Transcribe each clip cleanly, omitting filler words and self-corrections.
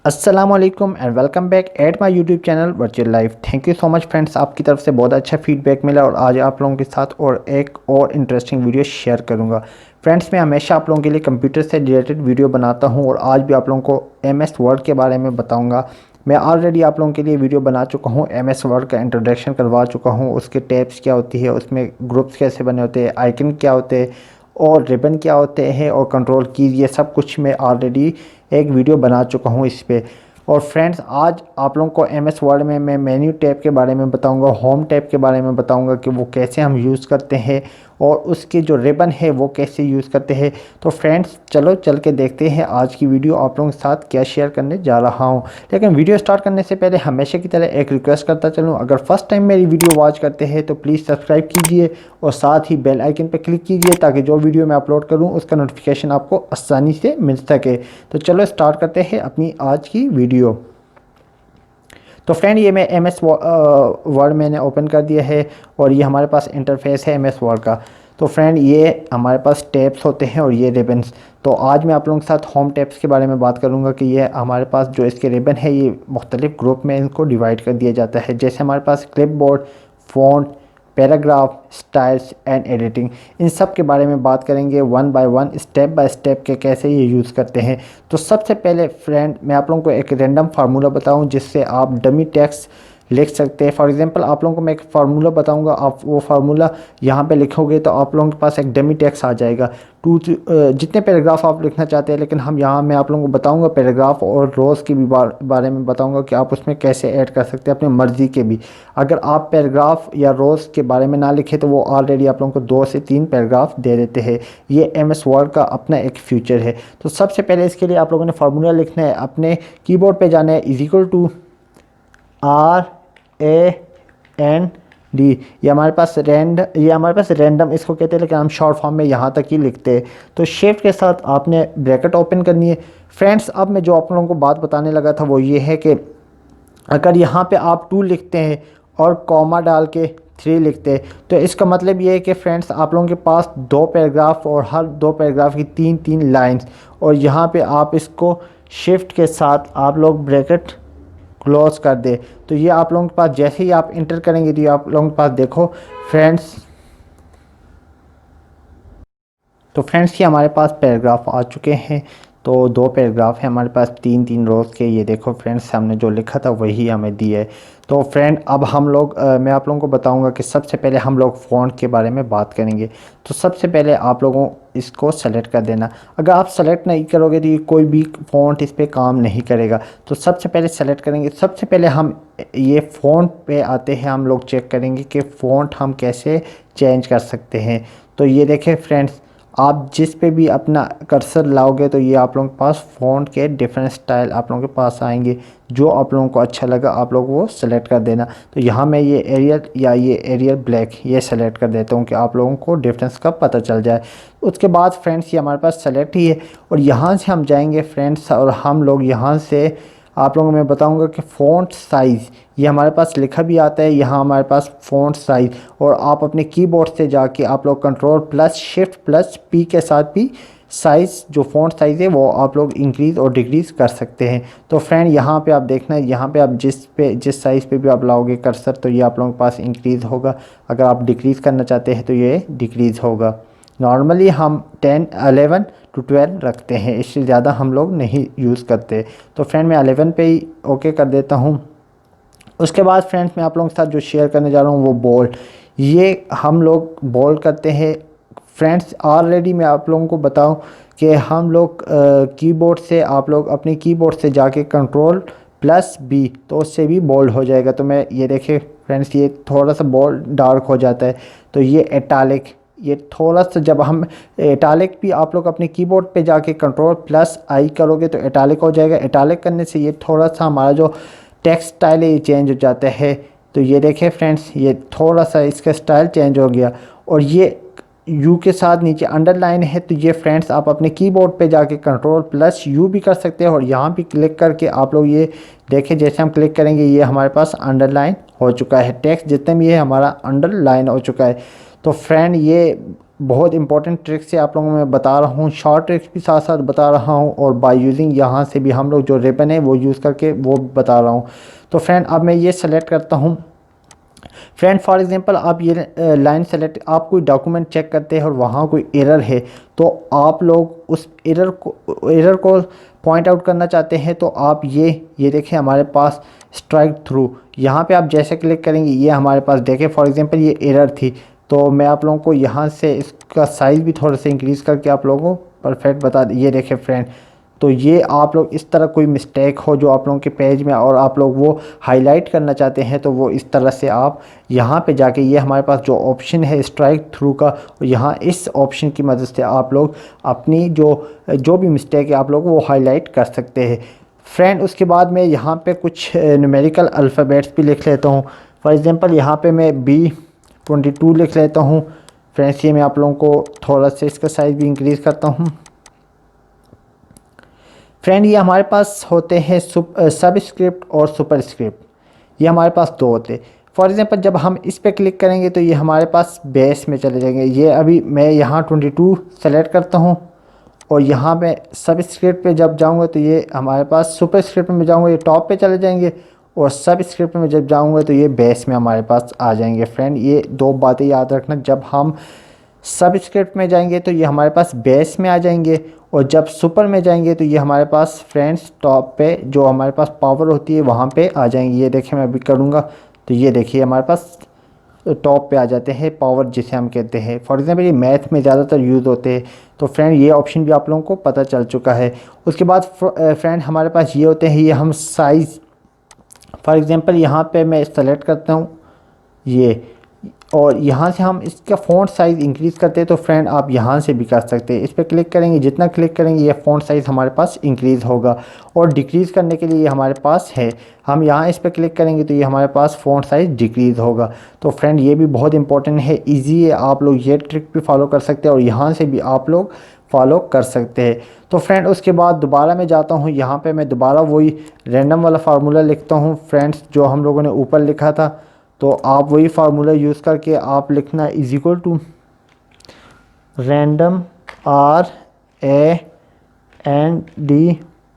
अस्सलाम वालेकुम and welcome back at my YouTube channel virtual life. Thank you so much friends, आपकी तरफ से बहुत अच्छा फीडबैक मिला और आज आप लोगों के साथ और एक और इंटरेस्टिंग वीडियो शेयर करूंगा। फ्रेंड्स, मैं हमेशा आप लोगों के लिए कंप्यूटर से रिलेटेड वीडियो बनाता हूं और आज भी आप लोगों को एमएस वर्ड के बारे में बताऊँगा। मैं ऑलरेडी आप लोगों के लिए वीडियो बना चुका हूँ, एमएस वर्ड का इंट्रोडक्शन करवा चुका हूँ, उसके टैब्स क्या होती है, उसमें ग्रुप्स कैसे बने होते हैं, आइकन क्या होते हैं और रिबन क्या होते हैं और कंट्रोल कीज़, ये सब कुछ मैं ऑलरेडी एक वीडियो बना चुका हूँ इस पे। और फ्रेंड्स, आज आप लोगों को एमएस वर्ड में मैं मेन्यू टैब के बारे में बताऊंगा, होम टैब के बारे में बताऊंगा कि वो कैसे हम यूज़ करते हैं और उसके जो रिबन है वो कैसे यूज़ करते हैं। तो फ्रेंड्स, चलो चल के देखते हैं आज की वीडियो आप लोगों के साथ क्या शेयर करने जा रहा हूं। लेकिन वीडियो स्टार्ट करने से पहले हमेशा की तरह एक रिक्वेस्ट करता चलूं, अगर फर्स्ट टाइम मेरी वीडियो वॉच करते हैं तो प्लीज़ सब्सक्राइब कीजिए और साथ ही बेल आइकन पर क्लिक कीजिए ताकि जो वीडियो मैं अपलोड करूँ उसका नोटिफिकेशन आपको आसानी से मिल सके। तो चलो स्टार्ट करते हैं अपनी आज की वीडियो। तो फ्रेंड, ये मैं एमएस वर्ड मैंने ओपन कर दिया है और ये हमारे पास इंटरफेस है एमएस वर्ड का। तो फ्रेंड, ये हमारे पास टैब्स होते हैं और ये रिबन्स। तो आज मैं आप लोगों के साथ होम टैब्स के बारे में बात करूंगा कि ये हमारे पास जो इसके रिबन है ये मुख्तलिफ ग्रुप में इनको डिवाइड कर दिया जाता है। जैसे हमारे पास clipboard, font, paragraph, styles and editing, इन सब के बारे में बात करेंगे one by one, step by step के कैसे ये यूज़ करते हैं। तो सबसे पहले फ्रेंड, मैं आप लोगों को एक रैंडम फार्मूला बताऊं जिससे आप डमी टेक्स्ट लिख सकते हैं। फॉर एग्जांपल, आप लोगों को मैं एक फार्मूला बताऊंगा, आप वो फार्मूला यहाँ पे लिखोगे तो आप लोगों के पास एक डमी टेक्स्ट आ जाएगा। जितने पैराग्राफ आप लिखना चाहते हैं, लेकिन हम यहाँ मैं आप लोगों को बताऊंगा पैराग्राफ और रोज़ की भी बारे में बताऊंगा कि आप उसमें कैसे ऐड कर सकते हैं अपनी मर्ज़ी के भी। अगर आप पैराग्राफ या रोज़ के बारे में ना लिखें तो वो ऑलरेडी आप लोगों को 2 से 3 पैराग्राफ दे देते हैं। ये एमएस वर्ड का अपना एक फ्यूचर है। तो सबसे पहले इसके लिए आप लोगों ने फार्मूला लिखना है, अपने कीबोर्ड पे जाना है, = RAND। ये हमारे पास रैंडम इसको कहते हैं, लेकिन हम शॉर्ट फॉर्म में यहाँ तक ही लिखते हैं। तो शिफ्ट के साथ आपने ब्रैकेट ओपन करनी है। फ्रेंड्स, अब मैं जो आप लोगों को बात बताने लगा था वो ये है कि अगर यहाँ पे आप 2 लिखते हैं और कॉमा डाल के 3 लिखते हैं तो इसका मतलब ये है कि फ्रेंड्स, आप लोगों के पास 2 पैराग्राफ और हर 2 पैराग्राफ की 3-3 लाइन्स, और यहाँ पे आप इसको शिफ्ट के साथ आप लोग ब्रैकेट क्लोज कर दे। तो ये आप लोगों के पास जैसे ही आप इंटर करेंगे तो ये आप लोगों के पास देखो फ्रेंड्स, ये हमारे पास पैराग्राफ आ चुके हैं। तो 2 पैराग्राफ है हमारे पास, 3-3 रोज़ के। ये देखो फ्रेंड्स, हमने जो लिखा था वही हमें दिया है। तो फ्रेंड, अब हम लोग मैं आप लोगों को बताऊंगा कि सबसे पहले हम लोग फ़ॉन्ट के बारे में बात करेंगे। तो सबसे पहले आप लोगों इसको सेलेक्ट कर देना। अगर आप सेलेक्ट नहीं करोगे तो ये कोई भी फ़ॉन्ट इस पर काम नहीं करेगा। तो सबसे पहले सेलेक्ट करेंगे। सबसे पहले हम ये फ़ॉन्ट पे आते हैं, हम लोग चेक करेंगे कि फ़ॉन्ट हम कैसे चेंज कर सकते हैं। तो ये देखें फ्रेंड्स, आप जिस पे भी अपना कर्सर लाओगे तो ये आप लोगों के पास फ़ॉन्ट के डिफरेंट स्टाइल आप लोगों के पास आएंगे। जो आप लोगों को अच्छा लगा आप लोग वो सेलेक्ट कर देना। तो यहाँ मैं ये एरियल या ये एरियल ब्लैक ये सेलेक्ट कर देता हूँ कि आप लोगों को डिफरेंस का पता चल जाए। उसके बाद फ्रेंड्स, ये हमारे पास सेलेक्ट ही है और यहाँ से हम जाएंगे फ्रेंड्स, और हम लोग यहाँ से आप लोगों को मैं बताऊंगा कि फ़ॉन्ट साइज़, ये हमारे पास लिखा भी आता है यहाँ हमारे पास फ़ॉन्ट साइज़, और आप अपने कीबोर्ड से जाके आप लोग Ctrl+Shift+P के साथ भी साइज़, जो फ़ॉन्ट साइज़ है वो आप लोग इंक्रीज़ और डिक्रीज़ कर सकते हैं। तो फ्रेंड, यहाँ पे आप देखना, यहाँ पे आप जिस साइज़ पे भी आप लाओगे कर्सर तो ये आप लोगों के पास इंक्रीज़ होगा। अगर आप डिक्रीज़ करना चाहते हैं तो ये डिक्रीज़ होगा। नॉर्मली हम 10, 11 to 12 रखते हैं, इससे ज़्यादा हम लोग नहीं यूज़ करते। तो फ्रेंड, मैं 11 पे ही ओके कर देता हूँ। उसके बाद फ्रेंड्स, मैं आप लोगों के साथ जो शेयर करने जा रहा हूँ वो बोल्ड, ये हम लोग बोल्ड करते हैं। फ्रेंड्स, ऑलरेडी मैं आप लोगों को बताऊं कि हम लोग कीबोर्ड से, आप लोग अपने कीबोर्ड से जाके Ctrl+B, तो उससे भी बोल्ड हो जाएगा। तो मैं ये देखे फ्रेंड्स, ये थोड़ा सा बोल्ड डार्क हो जाता है। तो ये एटालिक, ये थोड़ा सा, जब हम एटालिक भी आप लोग अपने कीबोर्ड पे जाके Ctrl+I करोगे तो एटालिक हो जाएगा। एटालिक करने से ये थोड़ा सा हमारा जो टेक्स्ट स्टाइल है ये चेंज हो जाता है। तो ये देखें फ्रेंड्स, ये थोड़ा सा इसका स्टाइल चेंज हो गया। और ये यू के साथ नीचे अंडरलाइन है, तो ये फ्रेंड्स आप अपने कीबोर्ड पे जाके Ctrl+U भी कर सकते हैं और यहाँ भी क्लिक करके आप लोग ये देखें, जैसे हम क्लिक करेंगे ये हमारे पास अंडरलाइन हो चुका है। टेक्स्ट जितने भी है हमारा अंडरलाइन हो चुका है। तो फ्रेंड, ये बहुत इंपॉर्टेंट ट्रिक से आप लोगों को मैं बता रहा हूँ, शॉर्ट ट्रिक्स भी साथ साथ बता रहा हूँ और बाय यूजिंग यहाँ से भी हम लोग जो रिबन है वो यूज़ करके वो बता रहा हूँ। तो फ्रेंड अब मैं ये सेलेक्ट करता हूँ। फ्रेंड फॉर एग्जांपल आप ये लाइन सेलेक्ट, आप कोई डॉक्यूमेंट चेक करते हैं और वहाँ कोई एरर है, तो आप लोग उस एरर को पॉइंट आउट करना चाहते हैं, तो आप ये देखें हमारे पास स्ट्राइक थ्रू, यहाँ पे आप जैसे क्लिक करेंगे ये हमारे पास देखें फॉर एग्जांपल ये एरर थी। तो मैं आप लोगों को यहाँ से इसका साइज़ भी थोड़ा सा इंक्रीज़ करके आप लोगों को परफेक्ट बता ये देखें फ्रेंड। तो ये आप लोग इस तरह कोई मिस्टेक हो जो आप लोगों के पेज में और आप लोग वो हाईलाइट करना चाहते हैं, तो वो इस तरह से आप यहाँ पे जाके ये हमारे पास जो ऑप्शन है स्ट्राइक थ्रू का, यहाँ इस ऑप्शन की मदद से आप लोग अपनी जो भी मिस्टेक है आप लोग वो हाईलाइट कर सकते हैं। फ्रेंड उसके बाद मैं यहाँ पे कुछ न्यूमेरिकल अल्फ़ाबेट्स भी लिख लेता हूँ। फॉर एग्ज़ाम्पल यहाँ पे मैं B22 लिख लेता हूँ। फ्रेंड्स ये मैं आप लोगों को थोड़ा सा इसका साइज़ भी इंक्रीज़ करता हूँ। फ्रेंड ये हमारे पास होते हैं सबस्क्रिप्ट और सुपरस्क्रिप्ट, ये हमारे पास दो होते हैं। फॉर एग्ज़ाम्पल जब हम इस पर क्लिक करेंगे तो ये हमारे पास बेस में चले जाएंगे। ये अभी मैं यहाँ 22 सेलेक्ट करता हूँ और यहाँ पे सबस्क्रिप्ट पे जब जाऊँगा तो ये हमारे पास, सुपरस्क्रिप्ट में जाऊँगा ये टॉप पे चले जाएंगे और सबस्क्रिप्ट में जब जाऊँगा तो ये बेस में हमारे पास आ जाएंगे। फ्रेंड ये दो बातें याद रखना, जब हम सबस्क्रिप्ट में जाएंगे तो ये हमारे पास बेस में आ जाएंगे और जब सुपर में जाएंगे तो ये हमारे पास फ्रेंड्स टॉप पे जो हमारे पास पावर होती है वहाँ पे आ जाएंगे। ये देखिए मैं अभी करूँगा तो ये देखिए हमारे पास टॉप पे आ जाते हैं पावर जिसे हम कहते हैं। फॉर एग्जांपल ये मैथ में ज़्यादातर यूज़ होते हैं। तो फ्रेंड ये ऑप्शन भी आप लोगों को पता चल चुका है। उसके बाद फ्रेंड हमारे पास ये होते हैं, ये हम साइज़, फॉर एग्ज़ाम्पल यहाँ पे मैं सेलेक्ट करता हूँ ये, और यहाँ से हम इसका फ़ॉन्ट साइज़ इंक्रीज़ करते हैं। तो फ्रेंड आप यहाँ से भी कर सकते हैं, इस पर क्लिक करेंगे, जितना क्लिक करेंगे ये फ़ॉन्ट साइज़ हमारे पास इंक्रीज़ होगा। और डिक्रीज़ करने के लिए ये हमारे पास है, हम यहाँ इस पर क्लिक करेंगे तो ये हमारे पास फ़ॉन्ट साइज़ डिक्रीज़ होगा। तो फ्रेंड ये भी बहुत इंपॉर्टेंट है, ईजी है, आप लोग ये ट्रिक भी फॉलो कर सकते हैं और यहाँ से भी आप लोग फॉलो कर सकते हैं। तो फ्रेंड उसके बाद दोबारा मैं जाता हूँ, यहाँ पे मैं दोबारा वही रैंडम वाला फार्मूला लिखता हूँ फ्रेंड्स जो हम लोगों ने ऊपर लिखा था। तो आप वही फार्मूला यूज़ करके आप लिखना is equal to random RAND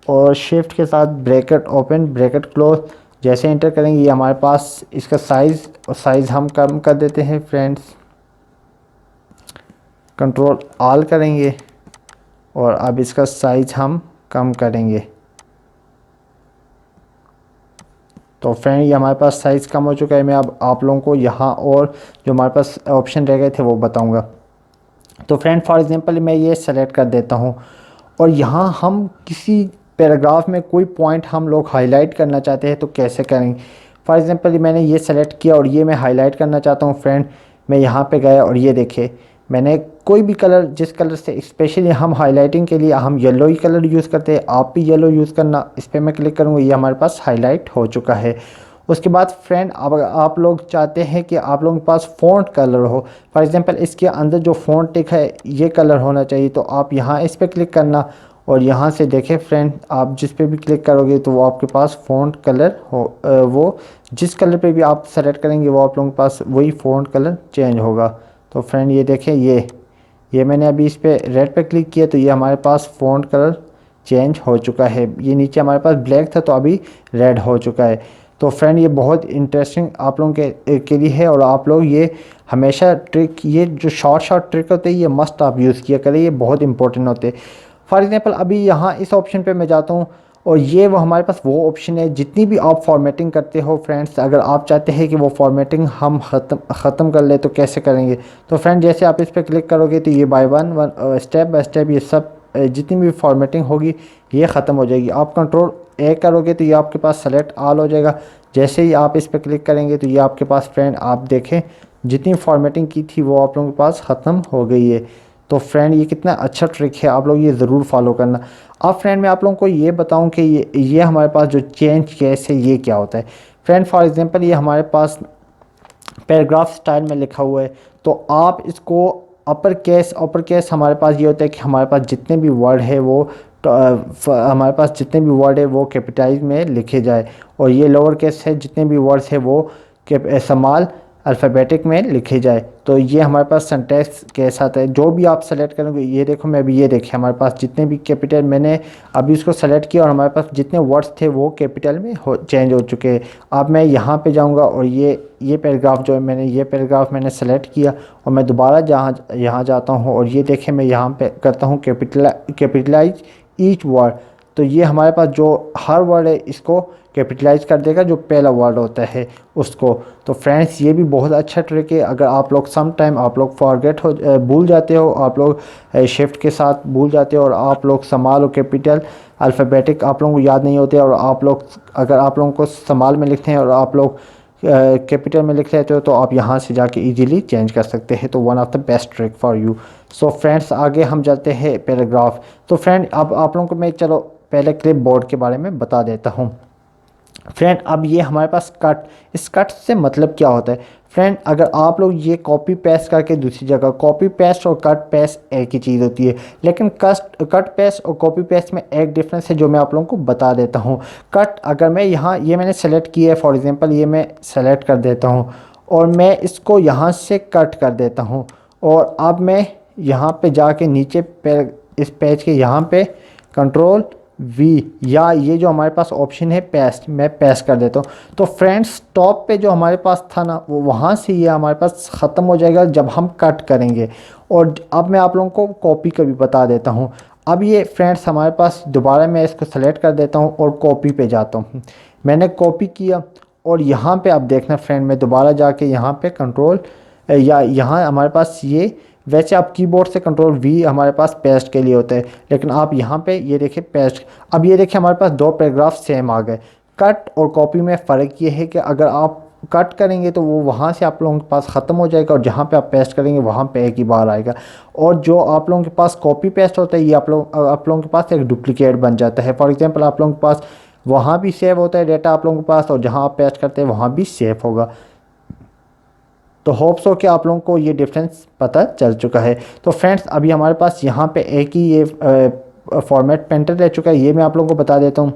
और शिफ्ट के साथ ब्रैकेट ओपन ब्रैकेट क्लोज। जैसे एंटर करेंगे ये हमारे पास इसका साइज़ हम कम कर देते हैं फ्रेंड्स, कंट्रोल ऑल करेंगे और अब इसका साइज़ हम कम करेंगे। तो फ्रेंड ये हमारे पास साइज़ कम हो चुका है। मैं अब आप लोगों को यहाँ और जो हमारे पास ऑप्शन रह गए थे वो बताऊँगा। तो फ्रेंड फॉर एग्जांपल मैं ये सेलेक्ट कर देता हूँ और यहाँ हम किसी पैराग्राफ में कोई पॉइंट हम लोग हाईलाइट करना चाहते हैं तो कैसे करेंगे। फॉर एग्जांपल मैंने ये सेलेक्ट किया और ये मैं हाईलाइट करना चाहता हूँ। फ्रेंड मैं यहाँ पे गया और ये देखे मैंने कोई भी कलर, जिस कलर से स्पेशली हम हाईलाइटिंग के लिए हम येलो ही कलर यूज़ करते हैं, आप भी येलो यूज़ करना। इस पर मैं क्लिक करूँगा, ये हमारे पास हाईलाइट हो चुका है। उसके बाद फ्रेंड अब आप लोग चाहते हैं कि आप लोगों के पास फ़ॉन्ट कलर हो, फॉर एग्जांपल इसके अंदर जो फ़ॉन्ट टिक है ये कलर होना चाहिए, तो आप यहाँ इस पर क्लिक करना और यहाँ से देखें फ्रेंड आप जिस पे भी क्लिक करोगे तो वो आपके पास फ़ॉन्ट कलर हो, वो जिस कलर पे भी आप सेलेक्ट करेंगे वो आप लोगों के पास वही फ़ॉन्ट कलर चेंज होगा। तो फ्रेंड ये देखें ये मैंने अभी इस पर रेड पे क्लिक किया तो ये हमारे पास फ़ॉन्ट कलर चेंज हो चुका है। ये नीचे हमारे पास ब्लैक था तो अभी रेड हो चुका है। तो फ्रेंड ये बहुत इंटरेस्टिंग आप लोगों के लिए है और आप लोग ये हमेशा ट्रिक, ये जो शॉर्ट ट्रिक होते हैं ये मस्ट आप यूज़ किया करें, ये बहुत इंपॉर्टेंट होते हैं। फॉर एग्जांपल अभी यहाँ इस ऑप्शन पे मैं जाता हूँ और ये वो हमारे पास वो ऑप्शन है जितनी भी आप फॉर्मेटिंग करते हो फ्रेंड्स, अगर आप चाहते हैं कि वो फॉर्मेटिंग हम ख़त्म कर ले तो कैसे करेंगे। तो फ्रेंड जैसे आप इस पर क्लिक करोगे तो ये bye one step by step ये सब जितनी भी फॉर्मेटिंग होगी ये ख़त्म हो जाएगी। आप कंट्रोल A करोगे तो ये आपके पास सेलेक्ट ऑल हो जाएगा। जैसे ही आप इस पर क्लिक करेंगे तो ये आपके पास फ्रेंड आप देखें जितनी फॉर्मेटिंग की थी वो आप लोगों के पास ख़त्म हो गई है। तो फ्रेंड ये कितना अच्छा ट्रिक है, आप लोग ये ज़रूर फॉलो करना। अब फ्रेंड मैं आप लोगों को ये बताऊं कि ये हमारे पास जो चेंज केस है ये क्या होता है। फ्रेंड फॉर एग्जांपल ये हमारे पास पैराग्राफ स्टाइल में लिखा हुआ है, तो आप इसको अपर केस हमारे पास ये होता है कि हमारे पास जितने भी वर्ड है वो हमारे पास जितने भी वर्ड है वो कैपिटलाइज में लिखे जाए, और ये लोअर केस है जितने भी वर्ड्स है वो स्मॉल अल्फ़ाबेटिक में लिखे जाए। तो ये हमारे पास सिंटैक्स के साथ है, जो भी आप सेलेक्ट करेंगे। ये देखो मैं अभी ये देखिए हमारे पास जितने भी कैपिटल मैंने अभी इसको सेलेक्ट किया और हमारे पास जितने वर्ड्स थे वो कैपिटल में चेंज हो चुके हैं। अब मैं यहाँ पे जाऊँगा और ये पैराग्राफ जो है ये पैराग्राफ मैंने सेलेक्ट किया और मैं दोबारा यहाँ जाता हूँ और ये देखें मैं यहाँ पे करता हूँ कैपिटलाइज ईच वर्ड। तो ये हमारे पास जो हर वर्ड है इसको कैपिटलाइज कर देगा, जो पहला वर्ड होता है उसको। तो फ्रेंड्स ये भी बहुत अच्छा ट्रिक है। अगर आप लोग सम टाइम आप लोग फॉरगेट हो भूल जाते हो, आप लोग शिफ्ट के साथ भूल जाते हो और आप लोग स्मॉल और कैपिटल अल्फ़ाबेटिक आप लोगों को याद नहीं होते और आप लोग अगर आप लोगों को स्मॉल में लिखते हैं और आप लोग कैपिटल में लिख लेते हो तो आप यहाँ से जाके इजीली चेंज कर सकते हैं। तो one of the best trick for you. So friends आगे हम चलते हैं पैराग्राफ। तो फ्रेंड अब आप लोगों को मैं चलो पहले क्लिप बोर्ड के बारे में बता देता हूँ। फ्रेंड अब ये हमारे पास कट, इस कट से मतलब क्या होता है फ्रेंड, अगर आप लोग ये कॉपी पेस्ट करके दूसरी जगह, कॉपी पेस्ट और कट पेस्ट एक ही चीज़ होती है, लेकिन कट पेस्ट और कॉपी पेस्ट में एक डिफरेंस है जो मैं आप लोगों को बता देता हूँ। कट अगर मैं यहाँ ये मैंने सेलेक्ट किया है, फॉर एग्जांपल ये मैं सेलेक्ट कर देता हूँ और मैं इसको यहाँ से कट कर देता हूँ और अब मैं यहाँ पे जाके नीचे इस पेज के यहाँ पे कंट्रोल वी या ये जो हमारे पास ऑप्शन है पेस्ट, मैं पेस्ट कर देता हूँ। तो फ्रेंड्स टॉप पे जो हमारे पास था ना वो वहाँ से ये हमारे पास ख़त्म हो जाएगा जब हम कट करेंगे। और अब मैं आप लोगों को कॉपी का भी बता देता हूँ। अब ये फ्रेंड्स हमारे पास दोबारा मैं इसको सेलेक्ट कर देता हूँ और कॉपी पे जाता हूँ। मैंने कॉपी किया और यहाँ पे आप देखना फ्रेंड मैं दोबारा जाके यहाँ पे कंट्रोल या यहाँ हमारे पास ये, वैसे आप कीबोर्ड से कंट्रोल वी हमारे पास पेस्ट के लिए होता है, लेकिन आप यहाँ पे ये देखिए पेस्ट। अब ये देखिए हमारे पास दो पैराग्राफ सेम आ गए। कट और कॉपी में फ़र्क ये है कि अगर आप कट करेंगे तो वो वहाँ से आप लोगों के पास ख़त्म हो जाएगा और जहाँ पे आप पेस्ट करेंगे वहाँ पे एक ही बार आएगा। और जो आप लोगों के पास कॉपी पेस्ट होता है ये आप लोगों के पास एक डुप्लीकेट बन जाता है। फॉर एग्जांपल आप लोगों के पास वहाँ भी सेव होता है डेटा आप लोगों के पास और जहाँ आप पेस्ट करते हैं वहाँ भी सेव होगा। तो होप्स हो कि आप लोगों को ये डिफरेंस पता चल चुका है। तो फ्रेंड्स अभी हमारे पास यहाँ पे एक ही ये फॉर्मेट पेंटर रह चुका है, ये मैं आप लोगों को बता देता हूँ।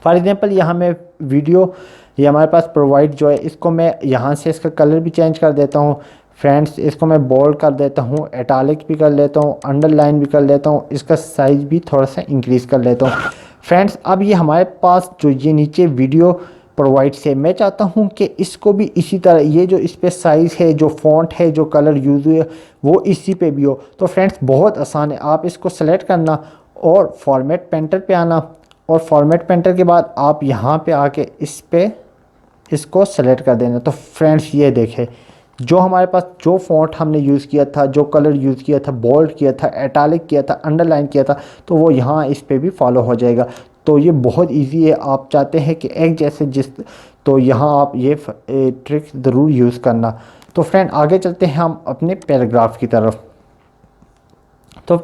फॉर एग्जांपल यहाँ मैं वीडियो ये हमारे पास प्रोवाइड जो है इसको मैं यहाँ से इसका कलर भी चेंज कर देता हूँ। फ्रेंड्स इसको मैं बोल्ड कर देता हूँ, एटालिक भी कर लेता हूँ, अंडरलाइन भी कर लेता हूँ, इसका साइज़ भी थोड़ा सा इंक्रीज़ कर लेता हूँ। फ्रेंड्स अब ये हमारे पास जो ये नीचे वीडियो प्रोवाइड से मैं चाहता हूँ कि इसको भी इसी तरह ये जो इस पर साइज़ है, जो फ़ॉन्ट है, जो कलर यूज़ हुए वो इसी पे भी हो। तो फ्रेंड्स बहुत आसान है, आप इसको सेलेक्ट करना और फॉर्मेट पेंटर पे आना और फॉर्मेट पेंटर के बाद आप यहाँ पे आके इस पे इसको सेलेक्ट कर देना। तो फ्रेंड्स ये देखें जो हमारे पास जो फ़ॉन्ट हमने यूज़ किया था, जो कलर यूज़ किया था, बोल्ड किया था, एटालिक किया था, अंडरलाइन किया था, तो वो यहाँ इस पे भी फॉलो हो जाएगा। तो ये बहुत इजी है। आप चाहते हैं कि एक जैसे तो यहाँ आप ये ट्रिक ज़रूर यूज़ करना। तो फ्रेंड आगे चलते हैं हम अपने पैराग्राफ की तरफ। तो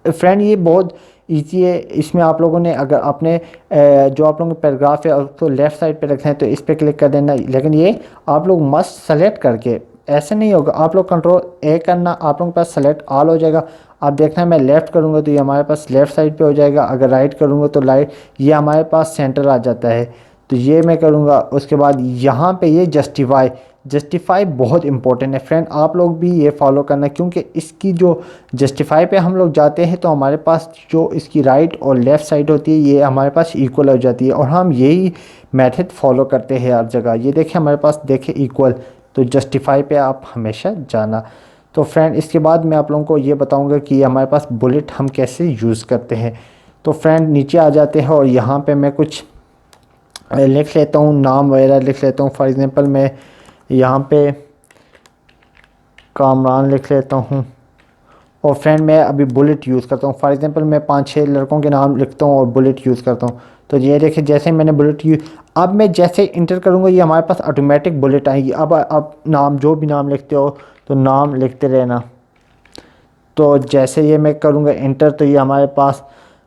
फ्रेंड ये बहुत इजी है। इसमें आप लोगों ने अगर अपने जो आप लोगों का पैराग्राफ है उसको लेफ़्ट साइड पे रखना है तो इस पर क्लिक कर देना, लेकिन ये आप लोग मस्ट सेलेक्ट करके, ऐसे नहीं होगा। आप लोग कंट्रोल ए करना, आप लोगों के पास सेलेक्ट ऑल हो जाएगा। आप देखना मैं लेफ़्ट करूँगा तो ये हमारे पास लेफ़्ट साइड पे हो जाएगा, अगर राइट करूँगा तो ये हमारे पास सेंटर आ जाता है। तो ये मैं करूँगा। उसके बाद यहाँ पे ये जस्टिफाई बहुत इंपॉर्टेंट है फ्रेंड, आप लोग भी ये फॉलो करना, क्योंकि इसकी जो जस्टिफाई पे हम लोग जाते हैं तो हमारे पास जो इसकी राइट और लेफ़्ट साइड होती है ये हमारे पास इक्वल हो जाती है और हम यही मेथड फॉलो करते हैं हर जगह। ये देखें हमारे पास देखें इक्वल, तो जस्टिफाई पे आप हमेशा जाना। तो फ्रेंड इसके बाद मैं आप लोगों को ये बताऊंगा कि हमारे पास बुलेट हम कैसे यूज़ करते हैं। तो फ्रेंड नीचे आ जाते हैं और यहाँ पे मैं कुछ लिख लेता हूँ, नाम वगैरह लिख लेता हूँ। फॉर एग्ज़ाम्पल मैं यहाँ पे कामरान लिख लेता हूँ और फ्रेंड मैं अभी बुलेट यूज़ करता हूँ। फॉर एग्ज़ाम्पल मैं 5-6 लड़कों के नाम लिखता हूँ और बुलेट यूज़ करता हूँ। तो ये देखिए जैसे मैंने बुलेट यूज़, अब मैं जैसे इंटर करूँगा ये हमारे पास ऑटोमेटिक बुलेट आएगी। अब नाम जो भी नाम लिखते हो तो नाम लिखते रहना। तो जैसे ये मैं करूँगा इंटर तो ये हमारे पास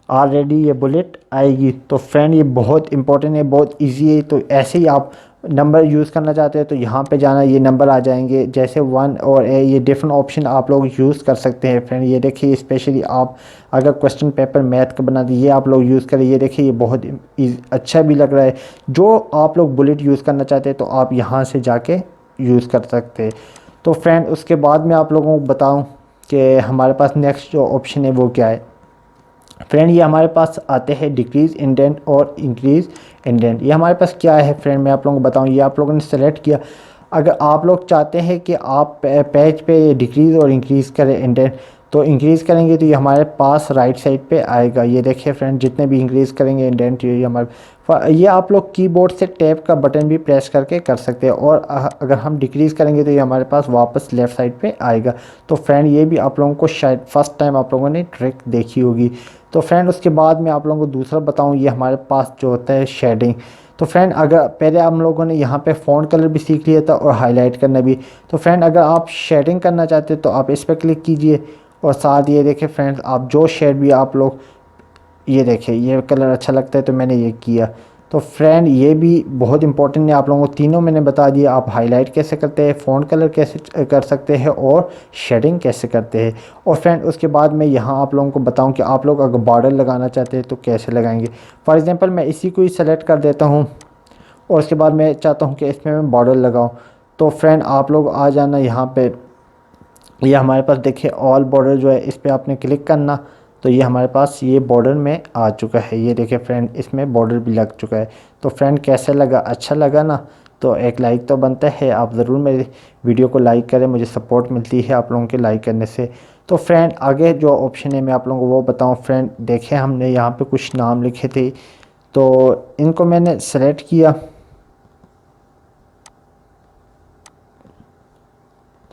ऑलरेडी ये बुलेट आएगी। तो फ्रेंड ये बहुत इंपॉर्टेंट है, बहुत इजी है। तो ऐसे ही आप नंबर यूज़ करना चाहते हैं तो यहाँ पे जाना, ये नंबर आ जाएंगे जैसे 1 और ए, ये डिफरेंट ऑप्शन आप लोग यूज़ कर सकते हैं फ्रेंड। ये देखिए स्पेशली आप अगर क्वेश्चन पेपर मैथ का बना दिए ये आप लोग यूज़ करें। ये देखिए ये बहुत अच्छा भी लग रहा है। जो आप लोग बुलेट यूज़ करना चाहते हैं तो आप यहाँ से जाके यूज़ कर सकते हैं। तो फ्रेंड उसके बाद मैं आप लोगों को बताऊं कि हमारे पास नेक्स्ट जो ऑप्शन है वो क्या है। फ्रेंड ये हमारे पास आते हैं डिक्रीज़ इंडेंट और इंक्रीज़ इंडेंट। ये हमारे पास क्या है फ्रेंड, मैं आप लोगों को बताऊं। ये आप लोगों ने सेलेक्ट किया। अगर आप लोग चाहते हैं कि आप पेज पे डिक्रीज़ और इंक्रीज़ करें इंडेंट, तो इंक्रीज़ करेंगे तो ये हमारे पास राइट साइड पे आएगा। ये देखिए फ्रेंड, जितने भी इंक्रीज़ करेंगे इंडेंट ये हमारे, ये आप लोग कीबोर्ड से टैब का बटन भी प्रेस करके कर सकते हैं। और अगर हम डिक्रीज़ करेंगे तो ये हमारे पास वापस लेफ़्ट साइड पे आएगा। तो फ्रेंड ये भी आप लोगों को शायद फर्स्ट टाइम आप लोगों ने ट्रिक देखी होगी। तो फ्रेंड उसके बाद मैं आप लोगों को दूसरा बताऊँ, ये हमारे पास जो होता है शेडिंग। तो फ्रेंड अगर पहले हम लोगों ने यहाँ पे फ़ॉन्ट कलर भी सीख लिया था और हाईलाइट करना भी। तो फ्रेंड अगर आप शेडिंग करना चाहते हैं तो आप इस पर क्लिक कीजिए और साथ ये देखें फ्रेंड्स, आप जो शेड भी आप लोग, ये देखें ये कलर अच्छा लगता है तो मैंने ये किया। तो फ्रेंड ये भी बहुत इंपॉर्टेंट है, आप लोगों को तीनों मैंने बता दिया। आप हाईलाइट कैसे करते हैं, फ़ॉन्ट कलर कैसे कर सकते हैं और शेडिंग कैसे करते हैं। और फ्रेंड उसके बाद मैं यहाँ आप लोगों को बताऊँ कि आप लोग अगर बॉर्डर लगाना चाहते हैं तो कैसे लगाएंगे। फॉर एग्ज़ाम्पल मैं इसी को ही सेलेक्ट कर देता हूँ और उसके बाद मैं चाहता हूँ कि इसमें मैं बॉर्डर लगाऊँ। तो फ्रेंड आप लोग आ जाना यहाँ पे, ये हमारे पास देखिए ऑल बॉर्डर जो है इस पर आपने क्लिक करना। तो ये हमारे पास ये बॉर्डर में आ चुका है। ये देखिए फ्रेंड, इसमें बॉर्डर भी लग चुका है। तो फ्रेंड कैसे लगा, अच्छा लगा ना? तो एक लाइक तो बनता है, आप ज़रूर मेरी वीडियो को लाइक करें, मुझे सपोर्ट मिलती है आप लोगों के लाइक करने से। तो फ्रेंड आगे जो ऑप्शन है मैं आप लोगों को वो बताऊँ। फ्रेंड देखें हमने यहाँ पर कुछ नाम लिखे थे, तो इनको मैंने सेलेक्ट किया।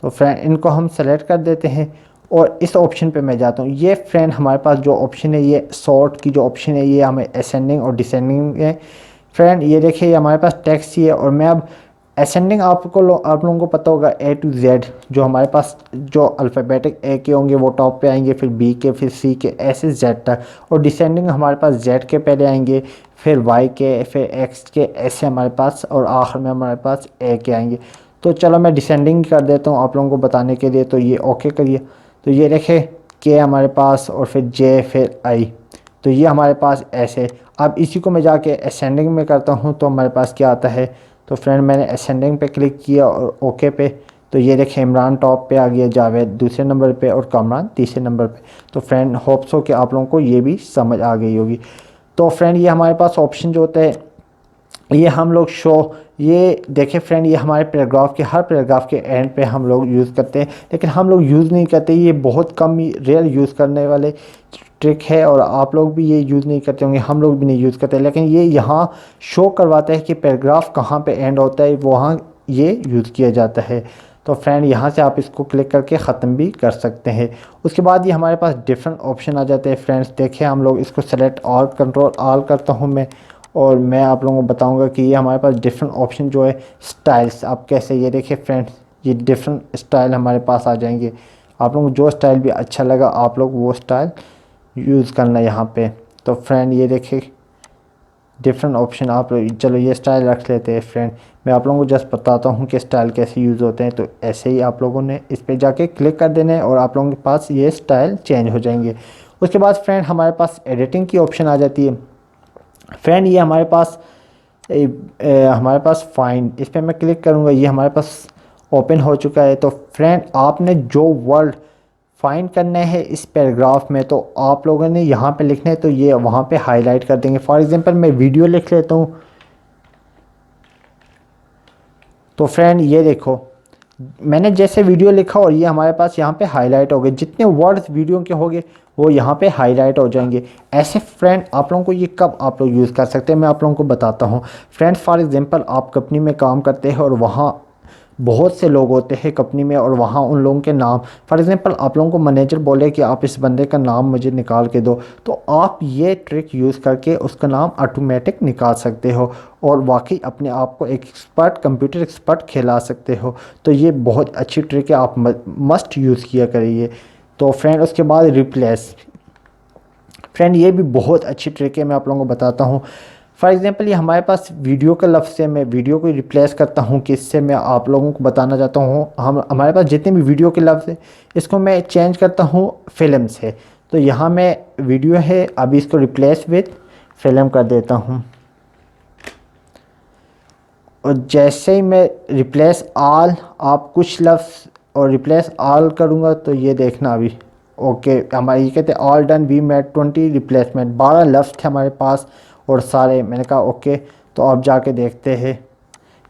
तो फ्रेंड इनको हम सेलेक्ट कर देते हैं और इस ऑप्शन पे मैं जाता हूँ। ये फ्रेंड हमारे पास जो ऑप्शन है, ये सॉर्ट की जो ऑप्शन है, ये हमें असेंडिंग और डिसेंडिंग है। फ्रेंड ये देखिए ये हमारे पास टेक्स्ट ही है और मैं अब असेंडिंग आप लोगों को पता होगा ए टू जेड, जो हमारे पास जो अल्फ़ाबेटिक ए के होंगे वो टॉप पे आएंगे, फिर बी के, फिर सी के, ऐसे जेड तक। और डिसेंडिंग हमारे पास जेड के पहले आएंगे, फिर वाई के, फिर एक्स के, ऐसे हमारे पास, और आखिर में हमारे पास ए के आएंगे। तो चलो मैं डिसेंडिंग कर देता हूँ आप लोगों को बताने के लिए। तो ये ओके करिए। तो ये देखे के हमारे पास और फिर जे फिर आई, तो ये हमारे पास ऐसे। अब इसी को मैं जाके असेंडिंग में करता हूँ तो हमारे पास क्या आता है। तो फ्रेंड मैंने असेंडिंग पे क्लिक किया और ओके पे। तो ये देखें इमरान टॉप पे आ गया, जावेद दूसरे नंबर पे और कामरान तीसरे नंबर पे। तो फ्रेंड होप्स हो कि आप लोगों को ये भी समझ आ गई होगी। तो फ्रेंड ये हमारे पास ऑप्शन जो होता है ये हम लोग शो, ये देखें फ्रेंड ये हमारे पैराग्राफ के हर पैराग्राफ के एंड पे हम लोग यूज़ करते हैं, लेकिन हम लोग यूज़ नहीं करते। ये बहुत कम ही रियल यूज़ करने वाले ट्रिक है और आप लोग भी ये यूज़ नहीं करते होंगे, हम लोग भी नहीं यूज़ करते। लेकिन ये यहाँ शो करवाता है कि पैराग्राफ कहाँ पे एंड होता है, वहाँ ये यूज़ किया जाता है। तो फ्रेंड यहाँ से आप इसको क्लिक करके ख़त्म भी कर सकते हैं। उसके बाद ये हमारे पास डिफरेंट ऑप्शन आ जाते हैं। फ्रेंड्स देखें हम लोग इसको सेलेक्ट ऑल, कंट्रोल ऑल करता हूँ मैं, और मैं आप लोगों को बताऊंगा कि ये हमारे पास डिफरेंट ऑप्शन जो है स्टाइल्स, आप कैसे, ये देखिए फ्रेंड्स ये डिफरेंट स्टाइल हमारे पास आ जाएंगे। आप लोगों को जो स्टाइल भी अच्छा लगा आप लोग वो स्टाइल यूज़ करना यहाँ पे। तो फ्रेंड ये देखिए डिफरेंट ऑप्शन आप लोग, चलो ये स्टाइल रख लेते हैं। फ्रेंड मैं आप लोगों को जस्ट बताता हूँ कि स्टाइल कैसे यूज़ होते हैं। तो ऐसे ही आप लोगों ने इस पर जाके क्लिक कर देना है और आप लोगों के पास ये स्टाइल चेंज हो जाएंगे। उसके बाद फ्रेंड हमारे पास एडिटिंग की ऑप्शन आ जाती है। फ्रेंड ये हमारे पास फाइंड, इस पर मैं क्लिक करूँगा, ये हमारे पास ओपन हो चुका है। तो फ्रेंड आपने जो वर्ड फाइंड करना है इस पैराग्राफ में तो आप लोगों ने यहाँ पे लिखना है, तो ये वहाँ पे हाईलाइट कर देंगे। फॉर एग्जांपल मैं वीडियो लिख लेता हूँ। तो फ्रेंड ये देखो मैंने जैसे वीडियो लिखा और ये हमारे पास यहाँ पे हाईलाइट हो गए, जितने वर्ड्स वीडियो के होंगे वो यहाँ पे हाईलाइट हो जाएंगे। ऐसे फ्रेंड आप लोगों को ये कब आप लोग यूज़ कर सकते हैं मैं आप लोगों को बताता हूँ। फ्रेंड फॉर एग्जांपल आप कंपनी में काम करते हैं और वहाँ बहुत से लोग होते हैं कंपनी में, और वहाँ उन लोगों के नाम, फॉर एग्जांपल आप लोगों को मैनेजर बोले कि आप इस बंदे का नाम मुझे निकाल के दो, तो आप ये ट्रिक यूज़ करके उसका नाम ऑटोमेटिक निकाल सकते हो और वाकई अपने आप को एक एक्सपर्ट, कंप्यूटर एक्सपर्ट खिला सकते हो। तो ये बहुत अच्छी ट्रिक है, आप मस्ट यूज़ किया करिए। तो फ्रेंड उसके बाद रिप्लेस, फ्रेंड ये भी बहुत अच्छी ट्रिक है, मैं आप लोगों को बताता हूँ। फॉर एग्ज़ाम्पल ये हमारे पास वीडियो का लफ्ज़ है, मैं वीडियो को रिप्लेस करता हूँ किससे, मैं आप लोगों को बताना चाहता हूँ। हमारे पास जितने भी वीडियो के लफ्ज़ है इसको मैं चेंज करता हूँ फिल्म से। तो यहाँ मैं वीडियो है, अभी इसको रिप्लेस विद फिल्म कर देता हूँ। और जैसे ही मैं रिप्लेस ऑल, आप कुछ लफ्ज़ और रिप्लेस ऑल करूँगा तो ये देखना अभी ओके हमारे ये कहते हैं all done we made 20 replacement, 12 लफ्ज़ थे हमारे पास और सारे मैंने कहा ओके। तो अब जाके देखते हैं।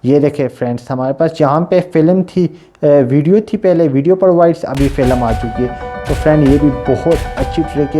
ये देखे फ्रेंड्स हमारे पास जहाँ पे फ़िल्म थी, वीडियो थी, पहले वीडियो प्रोवाइड्स, अभी फ़िल्म आ चुकी है। तो फ्रेंड ये भी बहुत अच्छी तरीके